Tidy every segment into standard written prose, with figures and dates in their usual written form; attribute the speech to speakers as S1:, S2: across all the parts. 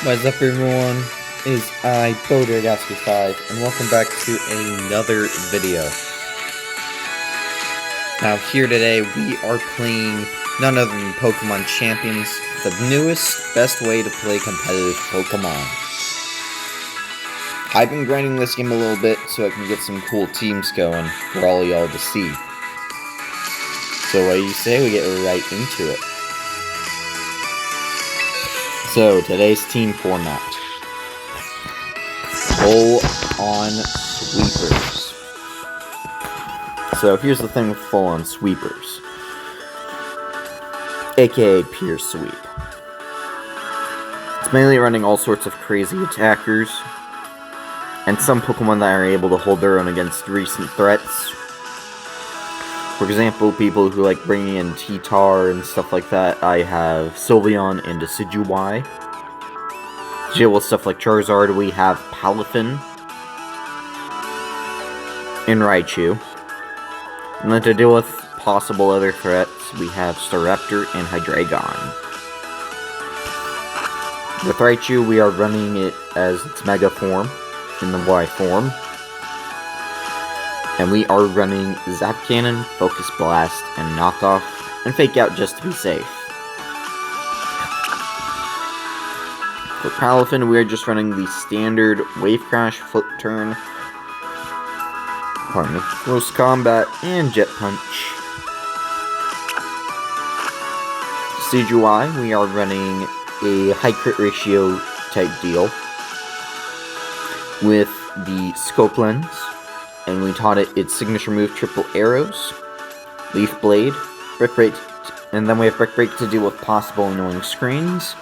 S1: What's up, everyone? Is I, Bodergasky5, and welcome back to another video. Now, here today, we are playing none other than Pokemon Champions, the newest, best way to play competitive Pokemon. I've been grinding this game a little bit so I can get some cool teams going for all y'all to see. So what do you say we get right into it? So, today's team format. Full-on sweepers. So, here's the thing with full-on sweepers. AKA pure sweep. It's mainly running all sorts of crazy attackers, and some Pokemon that are able to hold their own against recent threats. For example, people who like bringing in T-Tar and stuff like that, I have Sylveon and Decidueye. To deal with stuff like Charizard, we have Palafin and Raichu. And then to deal with possible other threats, we have Staraptor and Hydreigon. With Raichu, we are running it as its Mega form, in the Y form. And we are running Zap Cannon, Focus Blast, and Knockoff, and Fake Out just to be safe. For Palafin, we are just running the standard Wave Crash, Flip Turn, Close Combat, and Jet Punch. Decidueye, we are running a high crit ratio type deal with the Scope Lens. And we taught it its signature move, Triple Arrows, Leaf Blade, Brick Break, and then we have Brick Break to deal with possible annoying screens,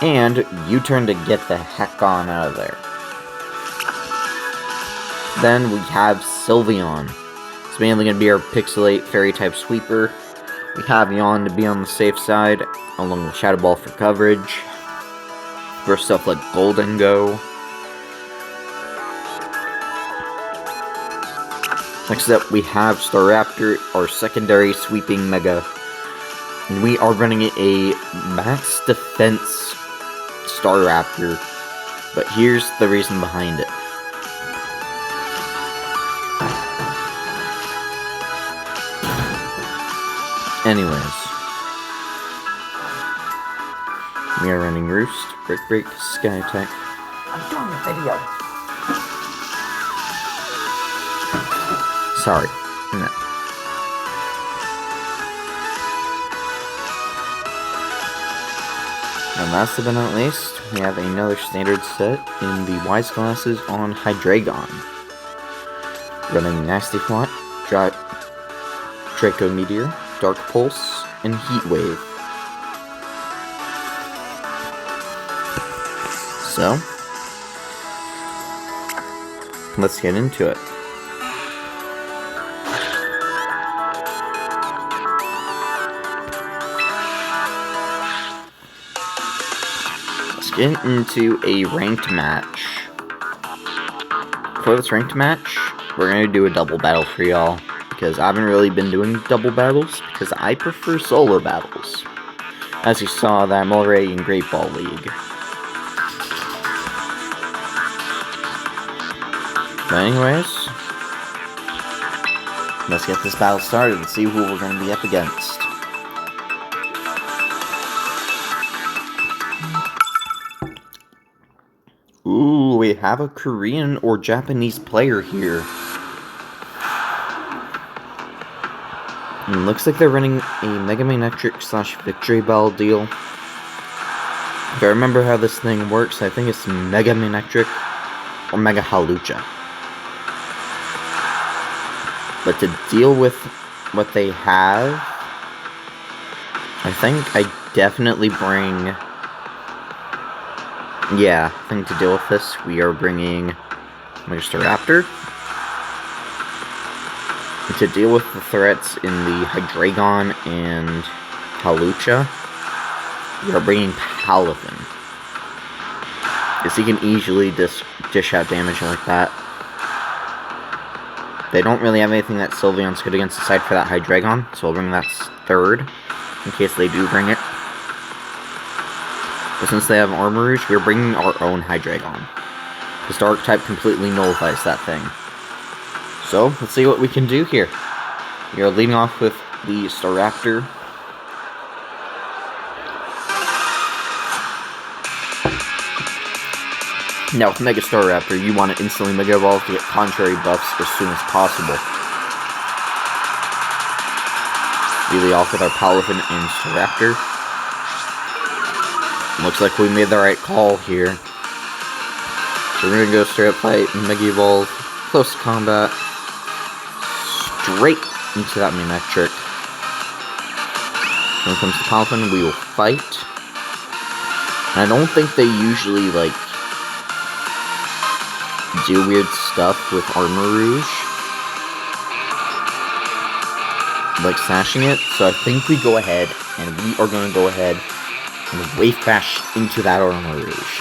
S1: and U-Turn to get the heck on out of there. Then we have Sylveon. It's mainly going to be our Pixelate Fairy-type sweeper. We have Yawn to be on the safe side, along with Shadow Ball for coverage, for stuff like Golden Go. Next up, we have Staraptor, our secondary sweeping Mega. And we are running a max defense Staraptor. But here's the reason behind it. Anyways. We are running Roost, Brick Break, Sky Attack. I'm doing a video. Sorry. No. And last but not least, we have another standard set in the Wise Glasses on Hydreigon. Running Nasty Plot, Draco Meteor, Dark Pulse, and Heat Wave. So, let's get into it. Get into a ranked match. For this ranked match, we're going to do a double battle for y'all, because I haven't really been doing double battles, because I prefer solo battles. As you saw, that I'm already in Great Ball League. But anyways, let's get this battle started and see who we're going to be up against. Ooh, we have a Korean or Japanese player here. And looks like they're running a Mega Magnetric / Victory Bell deal. If I remember how this thing works, I think it's Mega Magnetric or Mega Halucha. But to deal with what they have, I think I definitely bring... Yeah, I think to deal with this, we are bringing Mega Staraptor. And to deal with the threats in the Hydreigon and Halucha, we are bringing Palafin. Because he can easily dish out damage like that. They don't really have anything that Sylveon's good against aside for that Hydreigon, so I'll bring that third, in case they do bring it. But since they have Armor Rouge, we're bringing our own Hydreigon. Because Dark type completely nullifies that thing. So, let's see what we can do here. We are leading off with the Staraptor. Now, with Mega Staraptor, you want to instantly Mega Evolve to get contrary buffs as soon as possible. We lead off with our Palafin and Staraptor. Looks like we made the right call here. So we're going to go straight up fight, Mega Evolve, close to combat, straight into that Manectric. When it comes to Palafin, we will fight. And I don't think they usually, like, do weird stuff with Armor Rouge. Like slashing it. So I think we go ahead, and we are going to go ahead and Wave Crash into that Armor Rouge.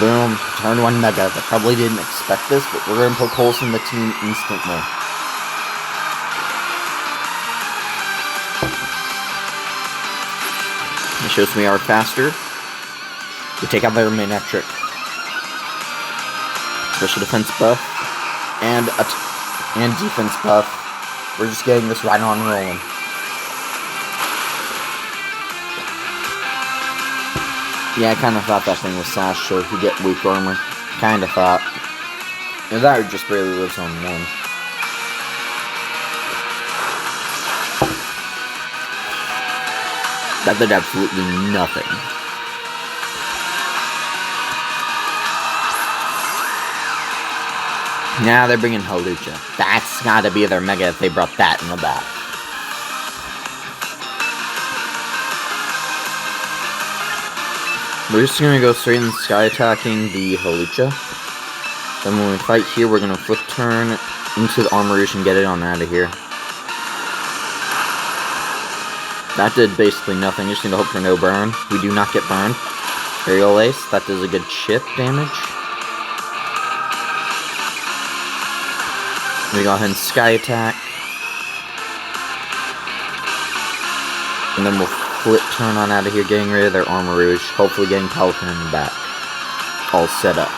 S1: Boom. Turn 1 Mega. I probably didn't expect this, but we're going to poke holes in the team instantly. It shows we are faster. We take out their Manectric. Special defense buff. And defense buff. We're just getting this right on rolling. Yeah, I kind of thought that thing was sash, so if you get weak armor. Kind of thought. And that just barely lives on 1. That did absolutely nothing. Now they're bringing Hawlucha. That's gotta be their Mega if they brought that in the back. We're just gonna go straight in Sky attacking the Hawlucha. Then when we fight here, we're gonna flip turn into the Armor Rouge and get it on out of here. That did basically nothing, just need to hope for no burn. We do not get burned. Aerial Ace, that does a good chip damage. We go ahead and Sky attack. And then we'll flip turn on out of here, getting rid of their Armor Rouge, hopefully getting Palafin in the back. All set up.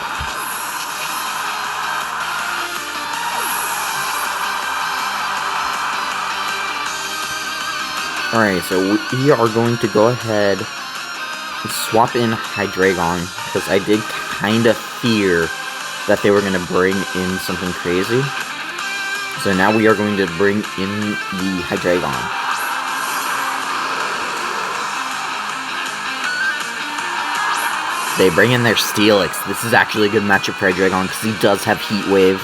S1: Alright, so we are going to go ahead and swap in Hydreigon, because I did kind of fear that they were going to bring in something crazy. So now we are going to bring in the Hydreigon. They bring in their Steelix. This is actually a good matchup for Hydreigon, because he does have Heat Wave.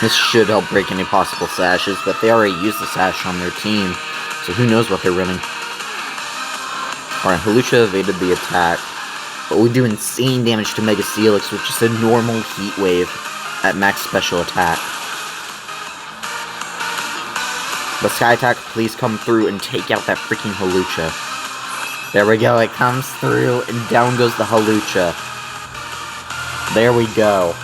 S1: This should help break any possible sashes, but they already used the sash on their team, so who knows what they're running. Alright, Hawlucha evaded the attack, but we do insane damage to Mega Steelix with just a normal Heat Wave at max special attack. But Sky Attack, please come through and take out that freaking Hawlucha. There we go, it comes through, and down goes the Hawlucha. There we go.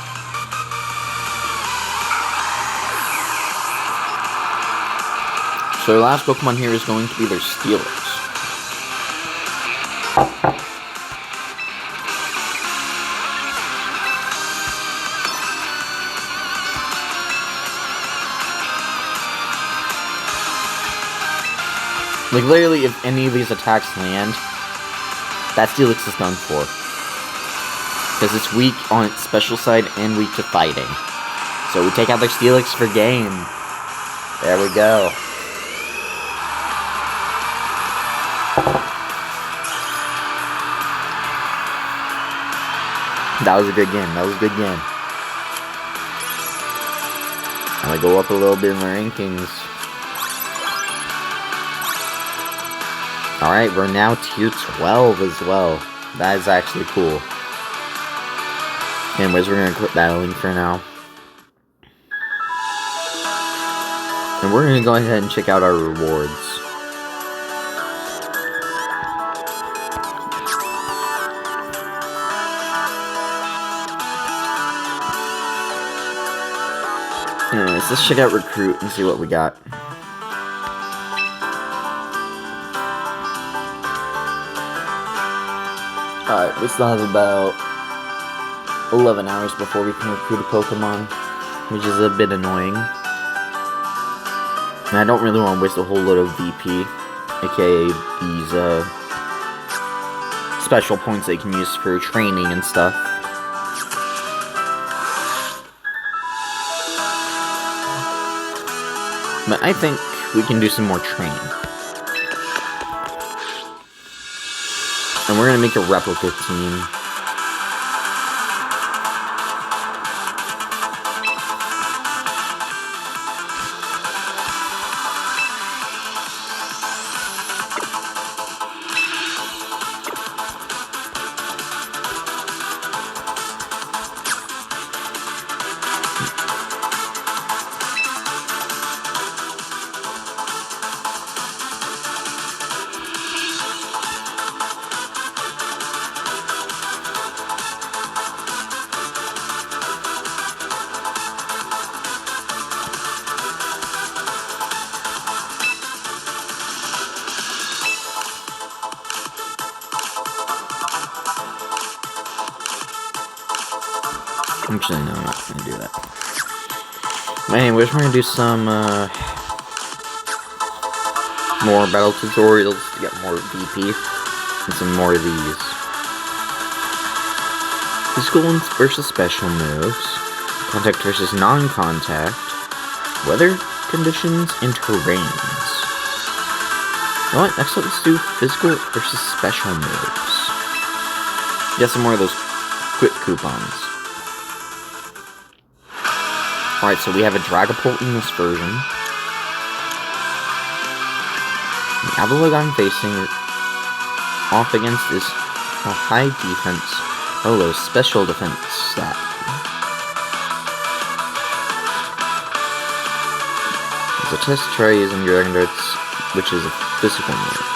S1: So our last Pokemon here is going to be their Steelix. Like, literally, if any of these attacks land, that Steelix is done for. Because it's weak on its special side and weak to fighting. So we take out their Steelix for game. There we go. That was a good game. That was a good game. I'm gonna go up a little bit in the rankings. Alright, we're now tier 12 as well. That is actually cool. Anyways, we're gonna quit battling for now. And we're gonna go ahead and check out our rewards. let's check out Recruit and see what we got. Alright, we still have about 11 hours before we can recruit a Pokemon, which is a bit annoying. And I don't really want to waste a whole load of VP, aka these special points they can use for training and stuff. But I think we can do some more training. And we're gonna make a replica team. Actually, no, I'm not gonna do that. But anyways, we're gonna do some more battle tutorials to get more VP and some more of these. Physical versus special moves, contact versus non-contact, weather conditions, and terrains. You know what? Next up, let's do physical versus special moves. Get some more of those quick coupons. Alright, so we have a Dragapult in this version. The Avalugg I'm facing off against is a high defense, a low special defense stat. As a test, try using Dragon Darts, which is a physical move.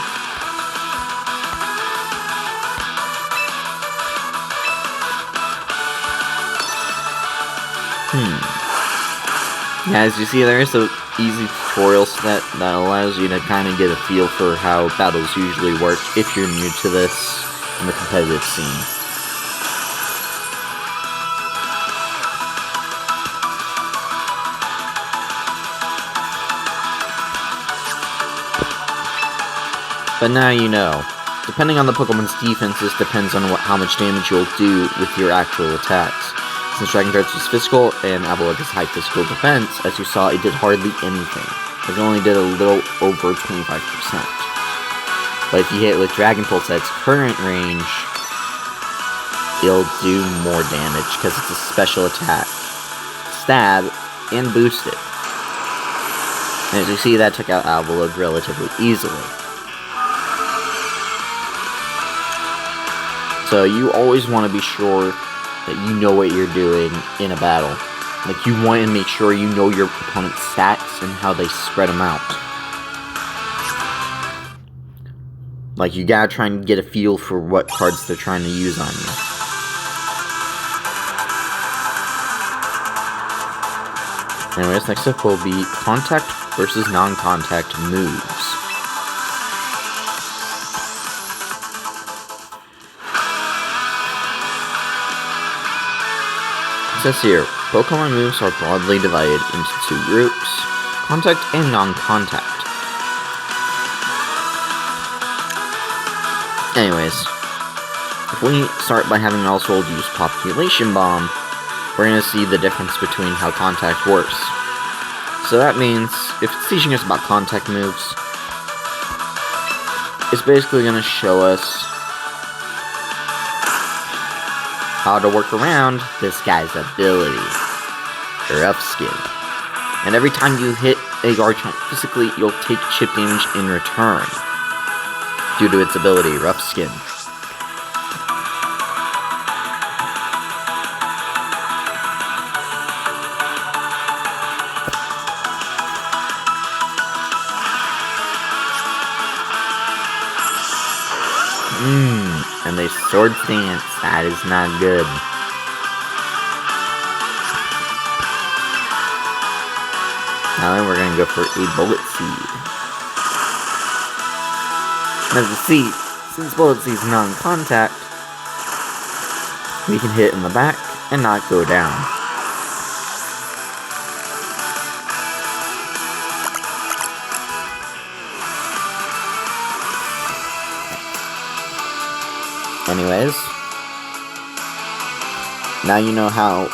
S1: Yeah, as you see, there is an easy tutorial set that allows you to kind of get a feel for how battles usually work if you're new to this in the competitive scene. But now you know. Depending on the Pokemon's defenses depends on how much damage you'll do with your actual attacks. Since Dragon Darts was physical and Avalugg is high physical defense, as you saw, it did hardly anything. It only did a little over 25%. But if you hit it with Dragonpulse at its current range, it'll do more damage because it's a special attack. Stab and boosted. And as you see, that took out Avalugg relatively easily. So you always want to be sure that you know what you're doing in a battle. Like, you want to make sure you know your opponent's stats and how they spread them out. Like, you gotta try and get a feel for what cards they're trying to use on you. Anyways, next up will be contact versus non-contact moves. It says here, Pokemon moves are broadly divided into two groups, contact and non-contact. Anyways, if we start by having Oswald use Population Bomb, we're going to see the difference between how contact works. So that means, if it's teaching us about contact moves, it's basically going to show us how to work around this guy's ability, Rough Skin. And every time you hit a Garchomp physically, you'll take chip damage in return, due to its ability, Rough Skin. And they sword stance. That is not good. Now then, we're going to go for a Bullet Seed. As you see, since Bullet Seed is non-contact, we can hit it in the back and not go down. Anyways, now you know how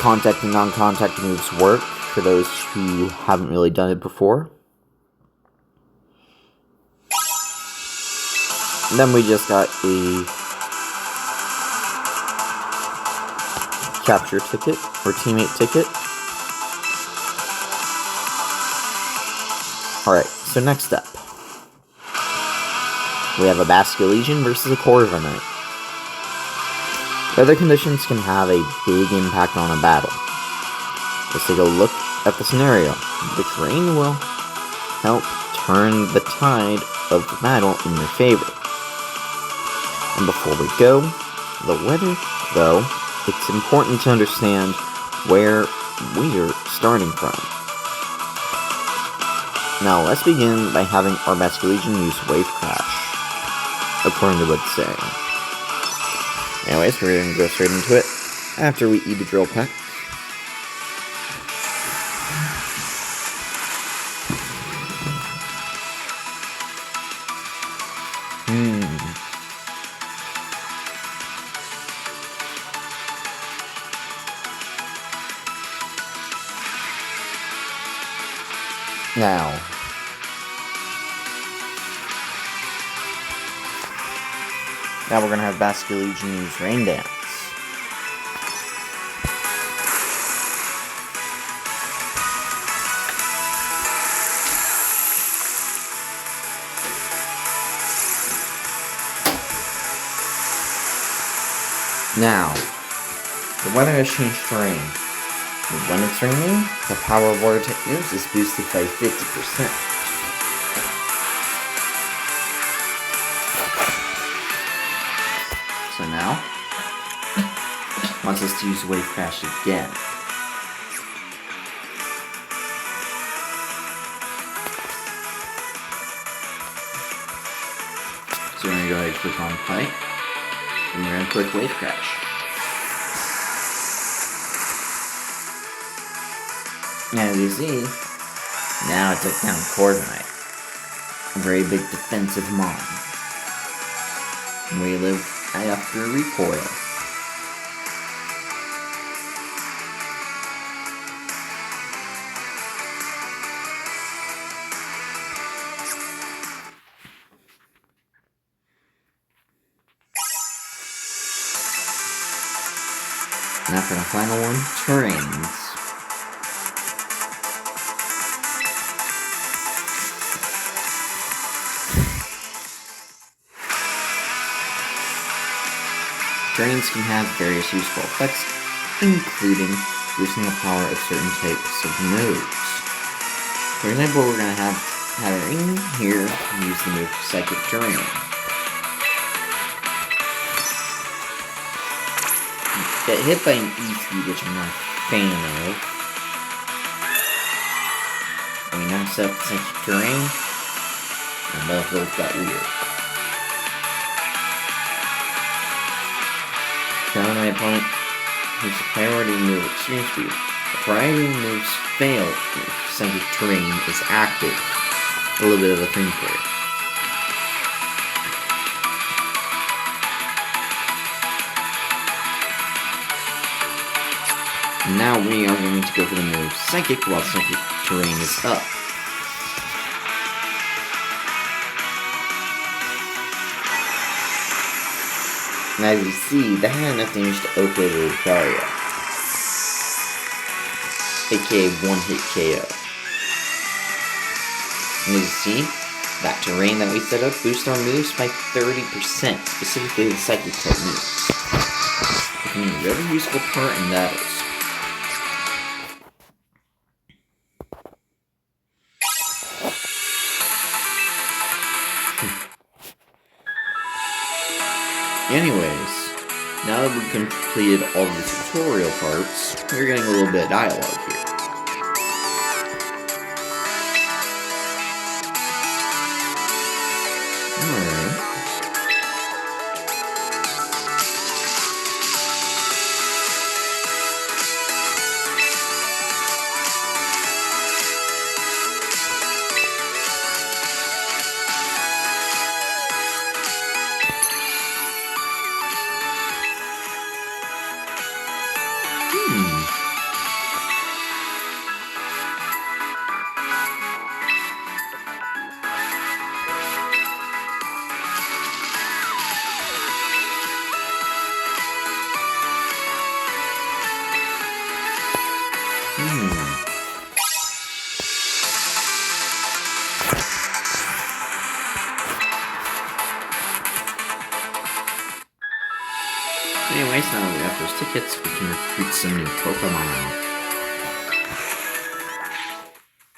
S1: contact and non-contact moves work, for those who haven't really done it before. And then we just got a capture ticket, or teammate ticket. Alright, so next up, we have a Basculegion versus a Corviknight. Weather conditions can have a big impact on a battle. Let's take a look at the scenario. The terrain will help turn the tide of the battle in your favor. And before we go, the weather, though, it's important to understand where we're starting from. Now, let's begin by having our Basculegion use Wave Crash, according to what's saying. Anyways, we're going to go straight into it after we eat the drill pack. Now we're going to have Basculegion use Rain Dance. Now, the weather has changed to rain. When it's raining, the power of water techniques is boosted by 50%. So now, wants us to use Wave Crash again. So we're going to go ahead and click on Fight, and we're going to click Wave Crash. And as you see, now it took down Corviknight, a very big defensive mon. And we live after a recoil. Now for the final one, terrains. Terrains can have various useful effects, including boosting the power of certain types of moves. For example, we're going to have Hatterene here use the move Psychic Terrain. Get hit by an E-Speed, which I'm not a fan of. And we now set up Psychic Terrain, and Battlefield got weird. Now my opponent uses a priority move Extreme Speed. The priority moves fail if Psychic Terrain is active. A little bit of a thing for it. Now we are going to go for the move Psychic while Psychic Terrain is up. And as you see, that had enough damage to OK the Lucario, aka one-hit KO. And as you see, that terrain that we set up boosts our moves by 30%, specifically the Psychic techniques, becoming a really useful part in battles. Anyways, now that we've completed all of the tutorial parts, we're getting a little bit of dialogue here. tickets, we can recruit some new Pokémon.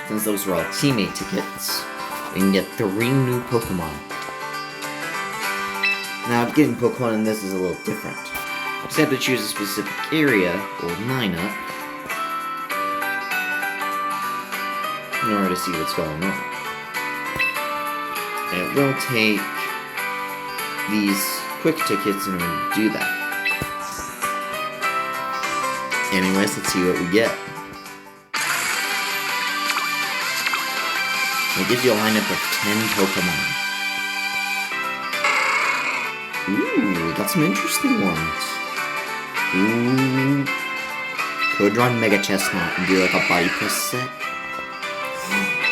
S1: Since those are all teammate tickets, we can get 3 new Pokémon. Now, getting Pokémon in this is a little different. You just have to choose a specific area, or lineup, in order to see what's going on. And it will take these quick tickets in order to do that. Anyways, let's see what we get. It gives you a lineup of 10 Pokemon. Ooh, we got some interesting ones. Ooh. Could run Mega Chestnut and do like a body press set.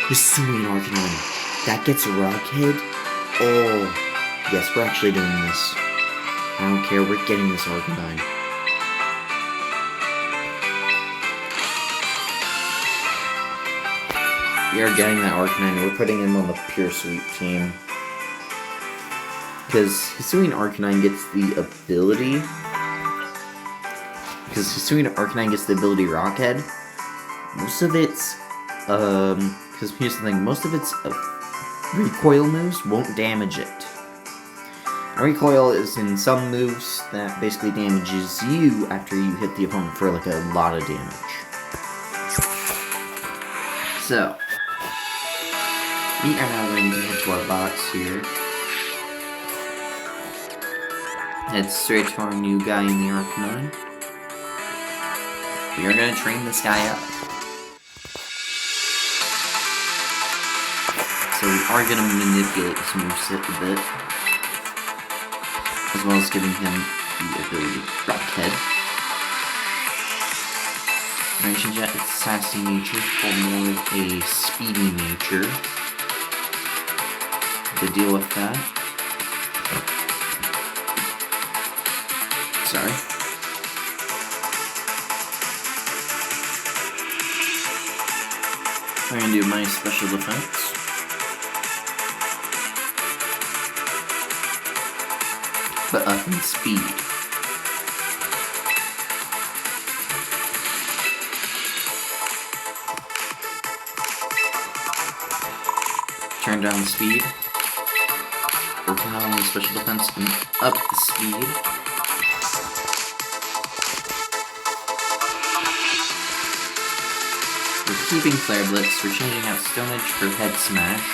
S1: Hisuian Arcanine. That gets Rockhead? Oh. Yes, we're actually doing this. I don't care, we're getting this Arcanine. We are getting that Arcanine, we're putting him on the Pure Sweep team. Because Hisuian Arcanine gets the ability... Rockhead. Most of its... because here's the thing, most of its recoil moves won't damage it. Recoil is in some moves that basically damages you after you hit the opponent for like a lot of damage. So... we are now going to head to our box here. Head straight to our new guy in the Arcanine. We are going to train this guy up. So we are going to manipulate his moveset a bit. As well as giving him the ability Rockhead. We're going to change out its sassy nature for more of a speedy nature. To deal with that. Sorry. I'm gonna do my special defense. But up in speed. Turn down the speed. We're turning on the special defense and up the speed. We're keeping Flare Blitz. We're changing out Stone Edge for Head Smash.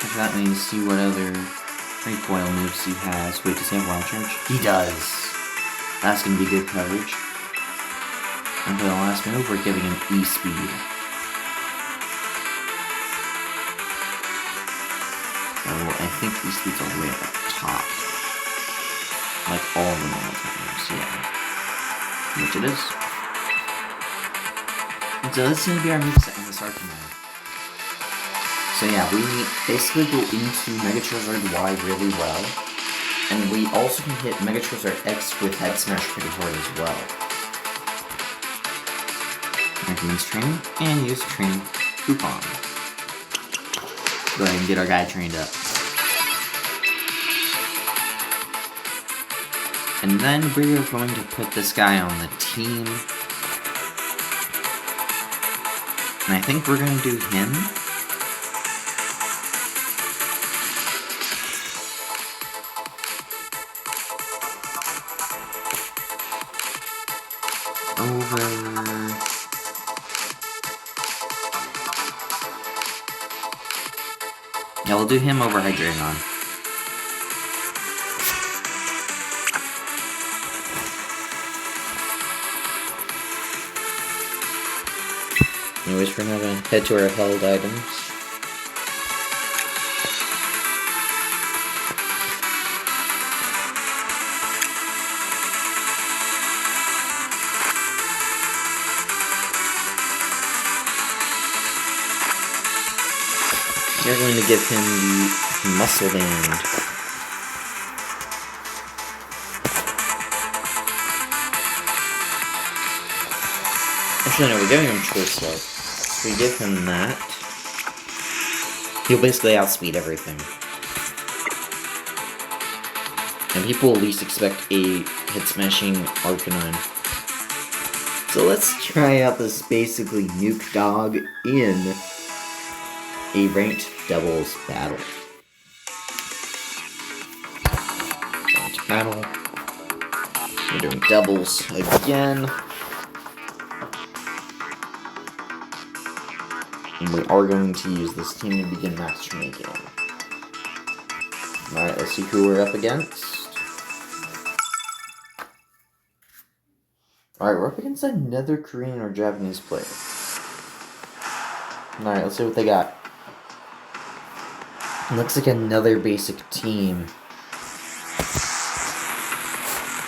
S1: After that, we need to see what other recoil moves he has. Wait, does he have Wild Charge? He does! That's gonna be good coverage. And for the last move, we're giving him E-Speed. I think these speeds all the way up at the top. Like all the normal moves, yeah. Which it is. And so this is going to be our moveset on this Arcanine. So yeah, we basically go into Mega Charizard Y really well. And we also can hit Mega Charizard X with Head Smash pretty hard as well. Recommends training, and use training coupon. Go ahead and get our guy trained up. And then we are going to put this guy on the team. And I think we're going to do him. Over... yeah, we'll do him over Hydreigon. Anyways, we're now going to head to our held items. You're going to give him the Muscle Band. Actually, no, we're giving him Choice Slug. So we give him that. He'll basically outspeed everything. And people at least expect a hit-smashing Arcanine. So let's try out this basically nuke dog in a ranked doubles battle. Ranked battle. We're doing doubles again. And we are going to use this team to begin matchmaking. Alright, let's see who we're up against. Alright, we're up against another Korean or Japanese player. Alright, let's see what they got. Looks like another basic team.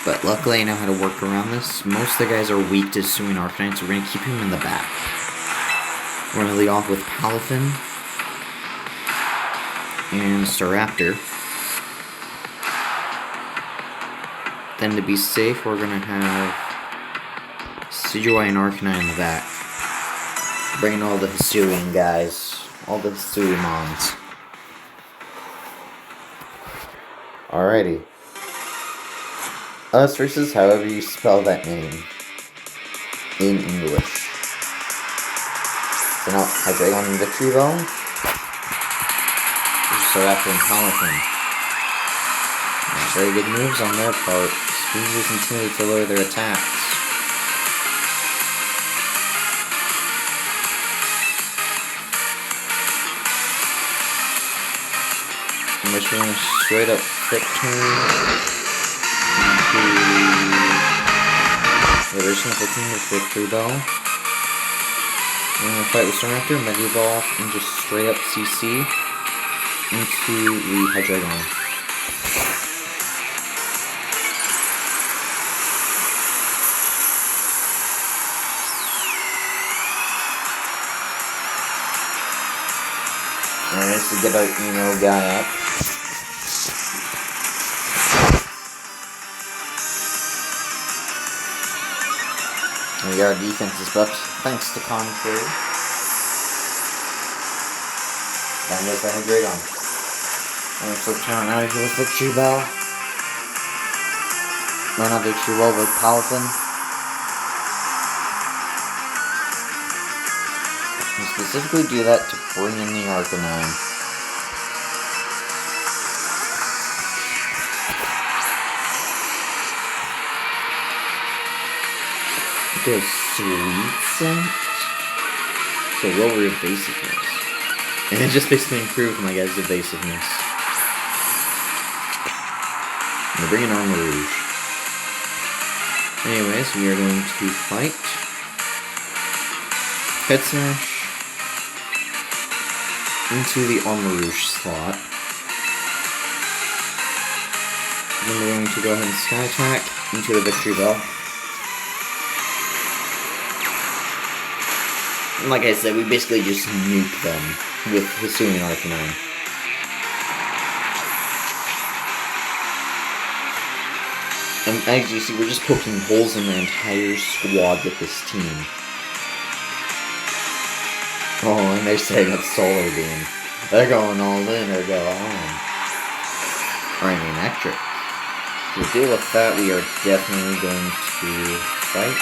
S1: But luckily I know how to work around this. Most of the guys are weak to Hisuian Arcanine, so we're going to keep him in the back. We're going to lead off with Palafin and Staraptor. Then to be safe, we're going to have Decidueye and Arcanine in the back. Bringing all the Hisuian guys. All the Hisuiamons. Alrighty. Us versus however you spell that name. In English. So now, Hydreigon and Victreebel. Staraptor and Palafin. Very good moves on their part. Speed and Intimidate to lower their attacks. And we're just going to straight up Quick Turn into... Yeah, we're just going to Quick Turn with Victreebel. We're going to fight with Staraptor, Medievolve, and just straight up CC into the Hydreigon. Alright, so get our emo guy up. And our defense is buffed thanks to Contrary. And there's the Hydreigon. And flip turn out here with Victreebel. No, not Victreebel, but Palafin. And specifically do that to bring in the Arcanine. Does Sweet Scent? So lower evasiveness. And it just basically improved my guys' evasiveness. I'm gonna bring in Armarouge. Anyways, we are going to fight. Head Smash into the Armarouge slot. Then we're going to go ahead and Sky Attack into the Victreebel. And like I said, we basically just nuke them with Hisuian Arcanine. And as you see, we're just poking holes in the entire squad with this team. Oh, and they're setting up Solar Beam. They're going all in or go on. Or I mean, Electric. To deal with that, we are definitely going to fight.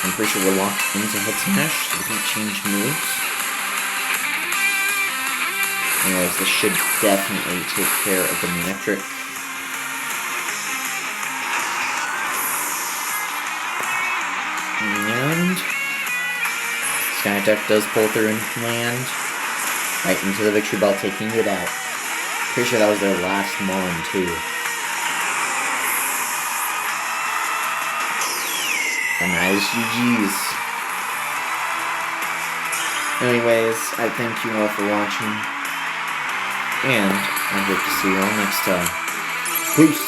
S1: I'm pretty sure we're locked into Head Smash, so we can change moves. Anyways, this should definitely take care of the Electric. And Sky Attack does pull through and land right into the Victreebel, taking it out. Pretty sure that was their last Mon too. And that is GG's. Anyways, I thank you all for watching. And I hope to see you all next time. Peace!